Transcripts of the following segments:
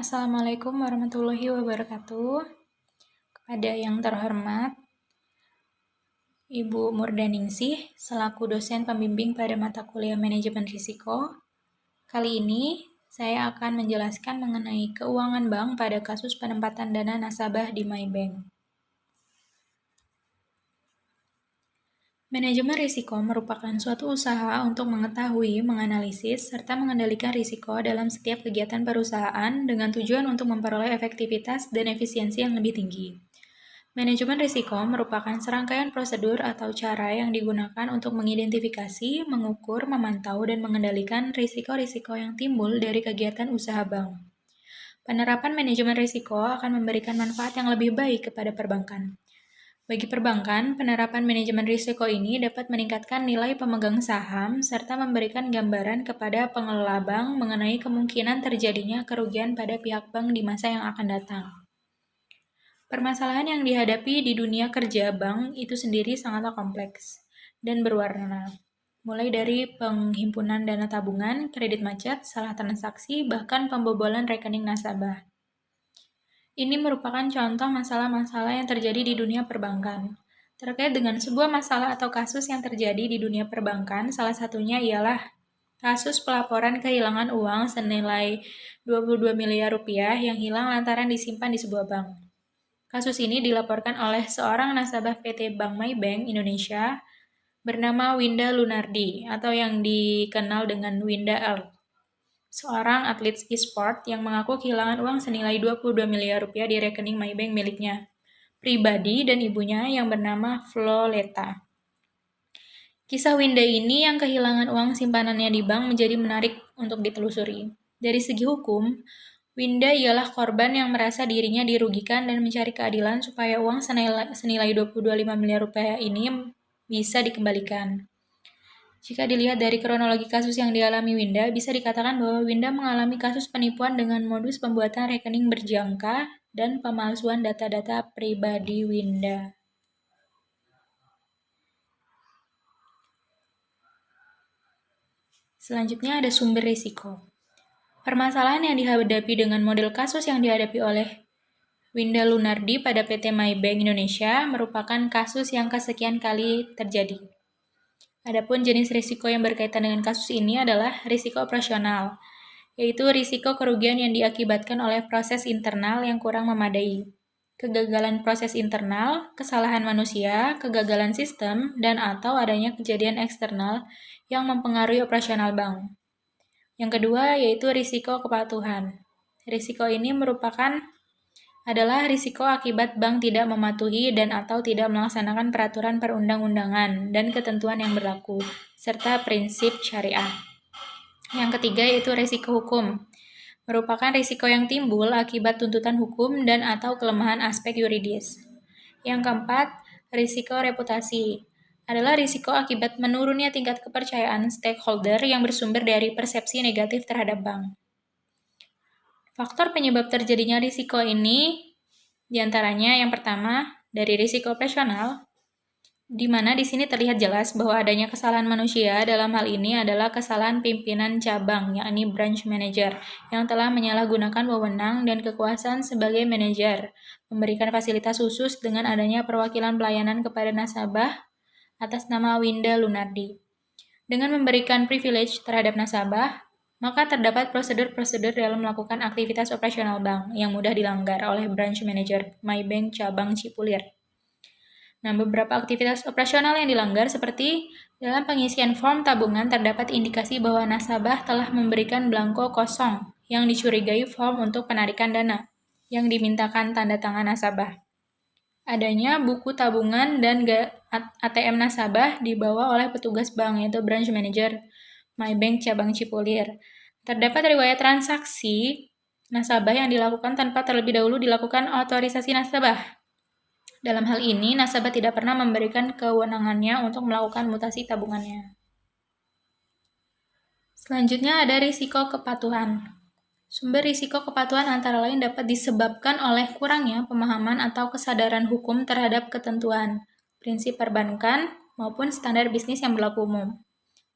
Assalamualaikum warahmatullahi wabarakatuh. Kepada yang terhormat, Ibu Murdaningsih, selaku dosen pembimbing pada mata kuliah Manajemen Risiko. Kali ini, saya akan menjelaskan mengenai keuangan bank pada kasus penempatan dana nasabah di MyBank. Manajemen risiko merupakan suatu usaha untuk mengetahui, menganalisis, serta mengendalikan risiko dalam setiap kegiatan perusahaan dengan tujuan untuk memperoleh efektivitas dan efisiensi yang lebih tinggi. Manajemen risiko merupakan serangkaian prosedur atau cara yang digunakan untuk mengidentifikasi, mengukur, memantau, dan mengendalikan risiko-risiko yang timbul dari kegiatan usaha bank. Penerapan manajemen risiko akan memberikan manfaat yang lebih baik kepada perbankan. Bagi perbankan, penerapan manajemen risiko ini dapat meningkatkan nilai pemegang saham serta memberikan gambaran kepada pengelola bank mengenai kemungkinan terjadinya kerugian pada pihak bank di masa yang akan datang. Permasalahan yang dihadapi di dunia kerja bank itu sendiri sangatlah kompleks dan berwarna, mulai dari penghimpunan dana tabungan, kredit macet, salah transaksi, bahkan pembobolan rekening nasabah. Ini merupakan contoh masalah-masalah yang terjadi di dunia perbankan. Terkait dengan sebuah masalah atau kasus yang terjadi di dunia perbankan, salah satunya ialah kasus pelaporan kehilangan uang senilai 22 miliar rupiah yang hilang lantaran disimpan di sebuah bank. Kasus ini dilaporkan oleh seorang nasabah PT Bank MyBank Indonesia bernama Winda Lunardi atau yang dikenal dengan Winda L. Seorang atlet e-sport yang mengaku kehilangan uang senilai 22 miliar rupiah di rekening MyBank miliknya pribadi dan ibunya yang bernama Floleta. Kisah Winda ini yang kehilangan uang simpanannya di bank menjadi menarik untuk ditelusuri. Dari segi hukum, Winda ialah korban yang merasa dirinya dirugikan dan mencari keadilan supaya uang senilai 25 miliar rupiah ini bisa dikembalikan. Jika dilihat dari kronologi kasus yang dialami Winda, bisa dikatakan bahwa Winda mengalami kasus penipuan dengan modus pembuatan rekening berjangka dan pemalsuan data-data pribadi Winda. Selanjutnya ada sumber risiko. Permasalahan yang dihadapi dengan model kasus yang dihadapi oleh Winda Lunardi pada PT MyBank Indonesia merupakan kasus yang kesekian kali terjadi. Adapun jenis risiko yang berkaitan dengan kasus ini adalah risiko operasional, yaitu risiko kerugian yang diakibatkan oleh proses internal yang kurang memadai, kegagalan proses internal, kesalahan manusia, kegagalan sistem, dan atau adanya kejadian eksternal yang mempengaruhi operasional bank. Yang kedua yaitu risiko kepatuhan. Risiko ini adalah risiko akibat bank tidak mematuhi dan atau tidak melaksanakan peraturan perundang-undangan dan ketentuan yang berlaku, serta prinsip syariah. Yang ketiga yaitu risiko hukum. Merupakan risiko yang timbul akibat tuntutan hukum dan atau kelemahan aspek yuridis. Yang keempat, risiko reputasi. Adalah risiko akibat menurunnya tingkat kepercayaan stakeholder yang bersumber dari persepsi negatif terhadap bank. Faktor penyebab terjadinya risiko ini diantaranya yang pertama dari risiko operasional, di mana di sini terlihat jelas bahwa adanya kesalahan manusia dalam hal ini adalah kesalahan pimpinan cabang, yakni branch manager, yang telah menyalahgunakan wewenang dan kekuasaan sebagai manajer, memberikan fasilitas khusus dengan adanya perwakilan pelayanan kepada nasabah atas nama Winda Lunardi. Dengan memberikan privilege terhadap nasabah, maka terdapat prosedur-prosedur dalam melakukan aktivitas operasional bank yang mudah dilanggar oleh branch manager MyBank cabang Cipulir. Nah, beberapa aktivitas operasional yang dilanggar seperti dalam pengisian form tabungan terdapat indikasi bahwa nasabah telah memberikan belangko kosong yang dicurigai form untuk penarikan dana yang dimintakan tanda tangan nasabah. Adanya buku tabungan dan ATM nasabah dibawa oleh petugas bank yaitu branch manager MyBank cabang Cipulir. Terdapat riwayat transaksi nasabah yang dilakukan tanpa terlebih dahulu dilakukan otorisasi nasabah. Dalam hal ini, nasabah tidak pernah memberikan kewenangannya untuk melakukan mutasi tabungannya. Selanjutnya ada risiko kepatuhan. Sumber risiko kepatuhan antara lain dapat disebabkan oleh kurangnya pemahaman atau kesadaran hukum terhadap ketentuan, prinsip perbankan, maupun standar bisnis yang berlaku umum.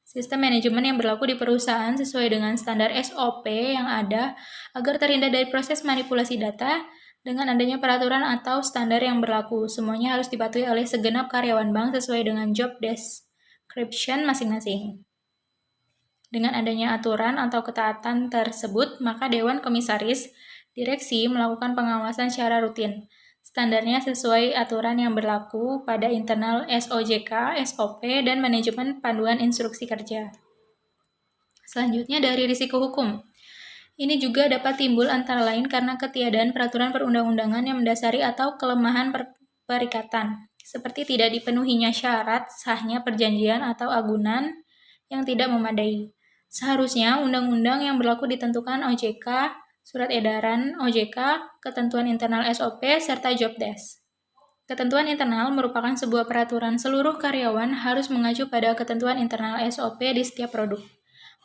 Sistem manajemen yang berlaku di perusahaan sesuai dengan standar SOP yang ada agar terhindar dari proses manipulasi data. Dengan adanya peraturan atau standar yang berlaku, semuanya harus dipatuhi oleh segenap karyawan bank sesuai dengan job description masing-masing. Dengan adanya aturan atau ketaatan tersebut, maka Dewan Komisaris Direksi melakukan pengawasan secara rutin. Standarnya sesuai aturan yang berlaku pada internal SOJK, SOP, dan manajemen panduan instruksi kerja. Selanjutnya dari risiko hukum. Ini juga dapat timbul antara lain karena ketiadaan peraturan perundang-undangan yang mendasari atau kelemahan perikatan, seperti tidak dipenuhinya syarat sahnya perjanjian atau agunan yang tidak memadai. Seharusnya undang-undang yang berlaku ditentukan OJK, surat edaran OJK, ketentuan internal SOP, serta job desk. Ketentuan internal merupakan sebuah peraturan seluruh karyawan harus mengacu pada ketentuan internal SOP di setiap produk.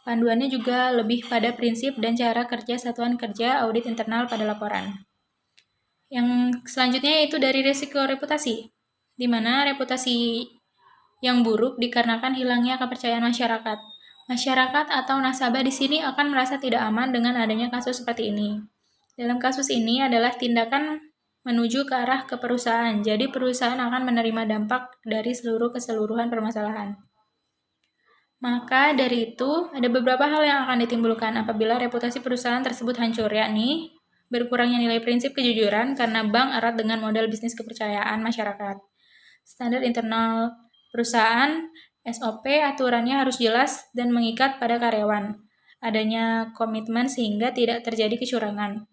Panduannya juga lebih pada prinsip dan cara kerja satuan kerja audit internal pada laporan. Yang selanjutnya yaitu dari risiko reputasi, di mana reputasi yang buruk dikarenakan hilangnya kepercayaan masyarakat. Masyarakat atau nasabah di sini akan merasa tidak aman dengan adanya kasus seperti ini. Dalam kasus ini adalah tindakan menuju ke arah ke perusahaan, jadi perusahaan akan menerima dampak dari keseluruhan permasalahan. Maka dari itu, ada beberapa hal yang akan ditimbulkan apabila reputasi perusahaan tersebut hancur, yakni berkurangnya nilai prinsip kejujuran karena bank erat dengan modal bisnis kepercayaan masyarakat. Standar internal perusahaan, SOP, aturannya harus jelas dan mengikat pada karyawan. Adanya komitmen sehingga tidak terjadi kecurangan.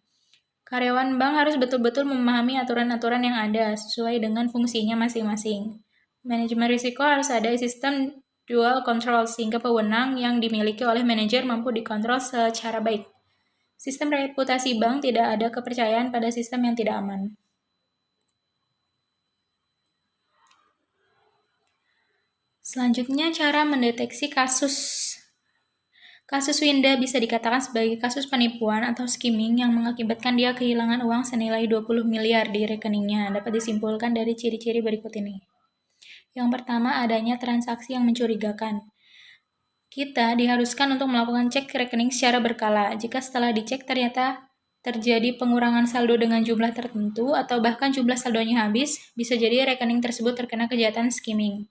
Karyawan bank harus betul-betul memahami aturan-aturan yang ada sesuai dengan fungsinya masing-masing. Manajemen risiko harus ada sistem dual control sehingga pewenang yang dimiliki oleh manajer mampu dikontrol secara baik. Sistem reputasi bank tidak ada kepercayaan pada sistem yang tidak aman. Selanjutnya, cara mendeteksi kasus. Kasus Winda bisa dikatakan sebagai kasus penipuan atau skimming yang mengakibatkan dia kehilangan uang senilai 20 miliar di rekeningnya. Dapat disimpulkan dari ciri-ciri berikut ini. Yang pertama, adanya transaksi yang mencurigakan. Kita diharuskan untuk melakukan cek rekening secara berkala. Jika setelah dicek ternyata terjadi pengurangan saldo dengan jumlah tertentu atau bahkan jumlah saldonya habis, bisa jadi rekening tersebut terkena kejahatan skimming.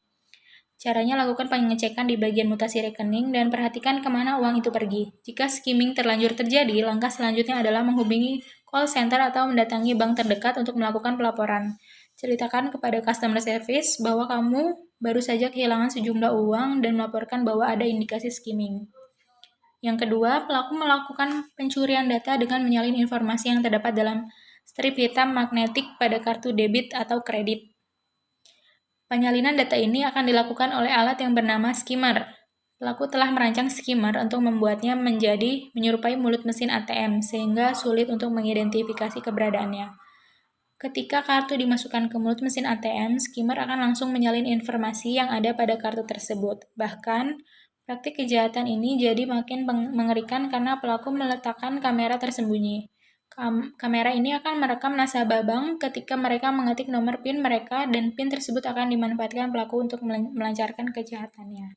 Caranya lakukan pengecekan di bagian mutasi rekening dan perhatikan kemana uang itu pergi. Jika skimming terlanjur terjadi, langkah selanjutnya adalah menghubungi call center atau mendatangi bank terdekat untuk melakukan pelaporan. Ceritakan kepada customer service bahwa kamu baru saja kehilangan sejumlah uang dan melaporkan bahwa ada indikasi skimming. Yang kedua, pelaku melakukan pencurian data dengan menyalin informasi yang terdapat dalam strip hitam magnetik pada kartu debit atau kredit. Penyalinan data ini akan dilakukan oleh alat yang bernama skimmer. Pelaku telah merancang skimmer untuk membuatnya menyerupai mulut mesin ATM, sehingga sulit untuk mengidentifikasi keberadaannya. Ketika kartu dimasukkan ke mulut mesin ATM, skimmer akan langsung menyalin informasi yang ada pada kartu tersebut. Bahkan, praktik kejahatan ini jadi makin mengerikan karena pelaku meletakkan kamera tersembunyi. Kamera ini akan merekam nasabah bank ketika mereka mengetik nomor PIN mereka dan PIN tersebut akan dimanfaatkan pelaku untuk melancarkan kejahatannya.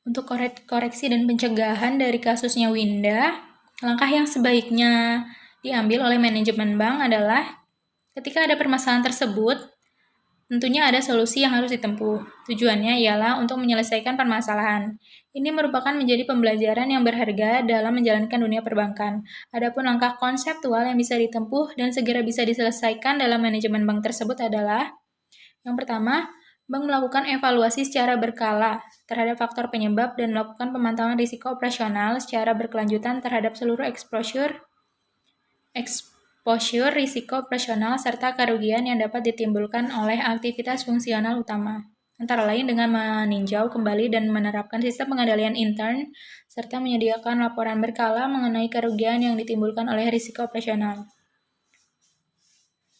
Untuk koreksi dan pencegahan dari kasusnya Winda, langkah yang sebaiknya diambil oleh manajemen bank adalah ketika ada permasalahan tersebut, tentunya ada solusi yang harus ditempuh. Tujuannya ialah untuk menyelesaikan permasalahan. Ini merupakan menjadi pembelajaran yang berharga dalam menjalankan dunia perbankan. Adapun langkah konseptual yang bisa ditempuh dan segera bisa diselesaikan dalam manajemen bank tersebut adalah yang pertama, bank melakukan evaluasi secara berkala terhadap faktor penyebab dan melakukan pemantauan risiko operasional secara berkelanjutan terhadap seluruh exposure risiko operasional serta kerugian yang dapat ditimbulkan oleh aktivitas fungsional utama, antara lain dengan meninjau kembali dan menerapkan sistem pengendalian intern, serta menyediakan laporan berkala mengenai kerugian yang ditimbulkan oleh risiko operasional.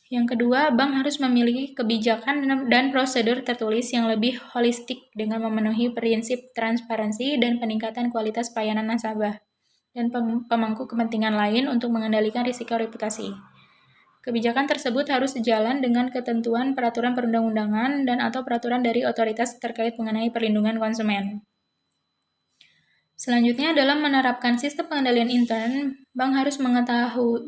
Yang kedua, bank harus memiliki kebijakan dan prosedur tertulis yang lebih holistik dengan memenuhi prinsip transparansi dan peningkatan kualitas pelayanan nasabah dan pemangku kepentingan lain untuk mengendalikan risiko reputasi. Kebijakan tersebut harus sejalan dengan ketentuan peraturan perundang-undangan dan atau peraturan dari otoritas terkait mengenai perlindungan konsumen. Selanjutnya, dalam menerapkan sistem pengendalian intern, bank harus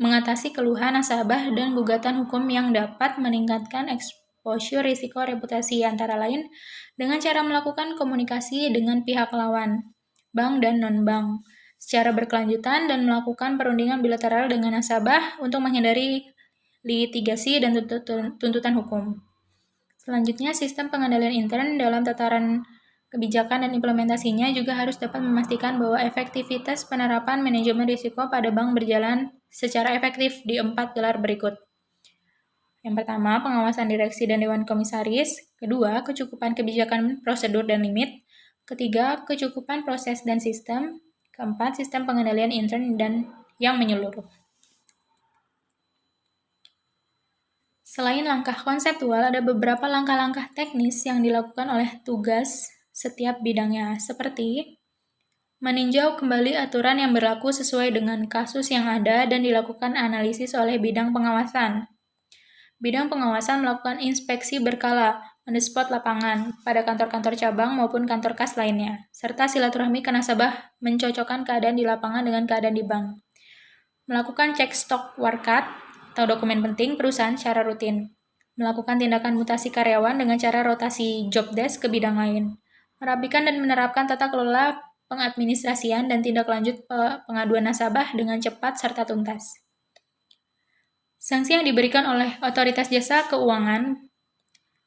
mengatasi keluhan nasabah dan gugatan hukum yang dapat meningkatkan exposure risiko reputasi, antara lain dengan cara melakukan komunikasi dengan pihak lawan, bank dan non-bank, secara berkelanjutan dan melakukan perundingan bilateral dengan nasabah untuk menghindari litigasi dan tuntutan hukum. Selanjutnya, sistem pengendalian intern dalam tataran kebijakan dan implementasinya juga harus dapat memastikan bahwa efektivitas penerapan manajemen risiko pada bank berjalan secara efektif di 4 pilar berikut. Yang pertama, pengawasan direksi dan dewan komisaris. Kedua, kecukupan kebijakan, prosedur, dan limit. Ketiga, kecukupan proses dan sistem. Keempat, sistem pengendalian intern dan yang menyeluruh. Selain langkah konseptual, ada beberapa langkah-langkah teknis yang dilakukan oleh tugas setiap bidangnya, seperti meninjau kembali aturan yang berlaku sesuai dengan kasus yang ada dan dilakukan analisis oleh bidang pengawasan. Bidang pengawasan melakukan inspeksi berkala, on the spot lapangan, pada kantor-kantor cabang maupun kantor kas lainnya, serta silaturahmi ke nasabah mencocokkan keadaan di lapangan dengan keadaan di bank. Melakukan cek stok warkat atau dokumen penting perusahaan secara rutin. Melakukan tindakan mutasi karyawan dengan cara rotasi job desk ke bidang lain. Merapikan dan menerapkan tata kelola pengadministrasian dan tindak lanjut pengaduan nasabah dengan cepat serta tuntas. Sanksi yang diberikan oleh otoritas jasa keuangan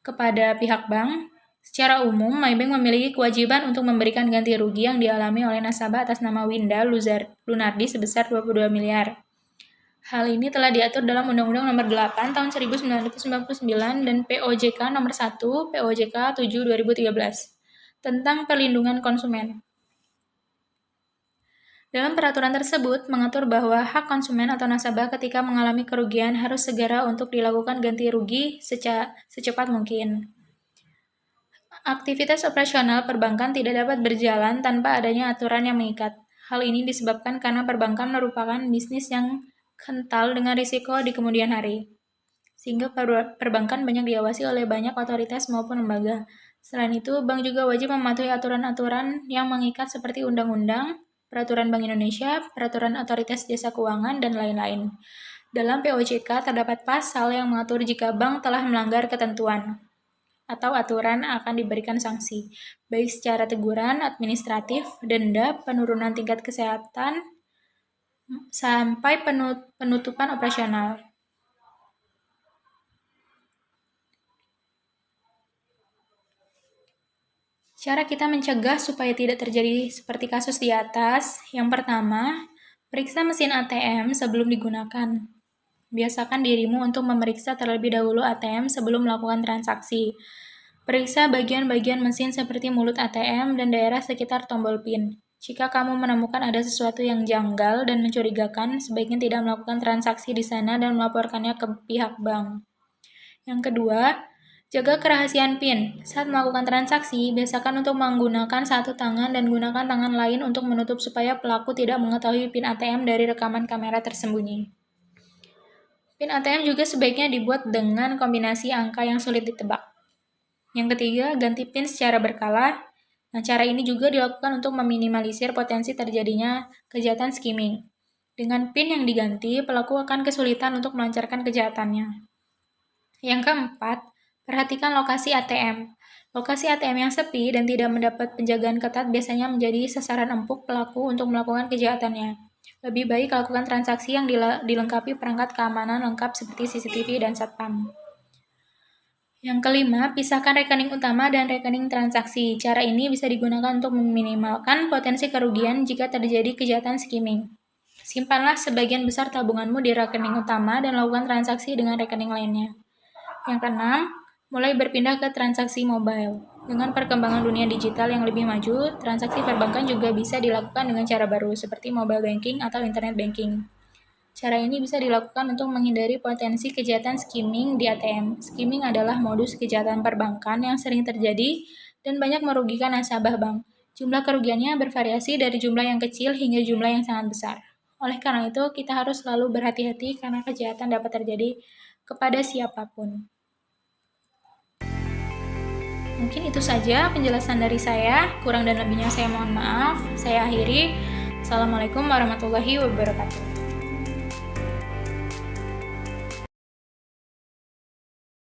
kepada pihak bank. Secara umum, MyBank memiliki kewajiban untuk memberikan ganti rugi yang dialami oleh nasabah atas nama Winda Lunardi sebesar 22 miliar. Hal ini telah diatur dalam Undang-Undang Nomor 8 Tahun 1999 dan POJK Nomor 1 POJK 7 2013 tentang perlindungan konsumen. Dalam peraturan tersebut mengatur bahwa hak konsumen atau nasabah ketika mengalami kerugian harus segera untuk dilakukan ganti rugi secepat mungkin. Aktivitas operasional perbankan tidak dapat berjalan tanpa adanya aturan yang mengikat. Hal ini disebabkan karena perbankan merupakan bisnis yang kental dengan risiko di kemudian hari, sehingga perbankan banyak diawasi oleh banyak otoritas maupun lembaga. Selain itu, bank juga wajib mematuhi aturan-aturan yang mengikat seperti undang-undang, peraturan Bank Indonesia, peraturan otoritas jasa keuangan, dan lain-lain. Dalam POJK terdapat pasal yang mengatur jika bank telah melanggar ketentuan atau aturan akan diberikan sanksi, baik secara teguran, administratif, denda, penurunan tingkat kesehatan, sampai penutupan operasional. Cara kita mencegah supaya tidak terjadi seperti kasus di atas. Yang pertama, periksa mesin ATM sebelum digunakan. Biasakan dirimu untuk memeriksa terlebih dahulu ATM sebelum melakukan transaksi. Periksa bagian-bagian mesin seperti mulut ATM dan daerah sekitar tombol PIN. Jika kamu menemukan ada sesuatu yang janggal dan mencurigakan, sebaiknya tidak melakukan transaksi di sana dan melaporkannya ke pihak bank. Yang kedua, jaga kerahasiaan PIN. Saat melakukan transaksi, biasakan untuk menggunakan satu tangan dan gunakan tangan lain untuk menutup supaya pelaku tidak mengetahui PIN ATM dari rekaman kamera tersembunyi. PIN ATM juga sebaiknya dibuat dengan kombinasi angka yang sulit ditebak. Yang ketiga, ganti PIN secara berkala. Nah, cara ini juga dilakukan untuk meminimalisir potensi terjadinya kejahatan skimming. Dengan PIN yang diganti, pelaku akan kesulitan untuk melancarkan kejahatannya. Yang keempat, perhatikan lokasi ATM. Lokasi ATM yang sepi dan tidak mendapat penjagaan ketat biasanya menjadi sasaran empuk pelaku untuk melakukan kejahatannya. Lebih baik lakukan transaksi yang dilengkapi perangkat keamanan lengkap seperti CCTV dan satpam. Yang kelima, pisahkan rekening utama dan rekening transaksi. Cara ini bisa digunakan untuk meminimalkan potensi kerugian jika terjadi kejahatan skimming. Simpanlah sebagian besar tabunganmu di rekening utama dan lakukan transaksi dengan rekening lainnya. Yang keenam, mulai berpindah ke transaksi mobile. Dengan perkembangan dunia digital yang lebih maju, transaksi perbankan juga bisa dilakukan dengan cara baru, seperti mobile banking atau internet banking. Cara ini bisa dilakukan untuk menghindari potensi kejahatan skimming di ATM. Skimming adalah modus kejahatan perbankan yang sering terjadi dan banyak merugikan nasabah bank. Jumlah kerugiannya bervariasi dari jumlah yang kecil hingga jumlah yang sangat besar. Oleh karena itu, kita harus selalu berhati-hati karena kejahatan dapat terjadi kepada siapapun. Mungkin itu saja penjelasan dari saya. Kurang dan lebihnya saya mohon maaf. Saya akhiri. Assalamualaikum warahmatullahi wabarakatuh.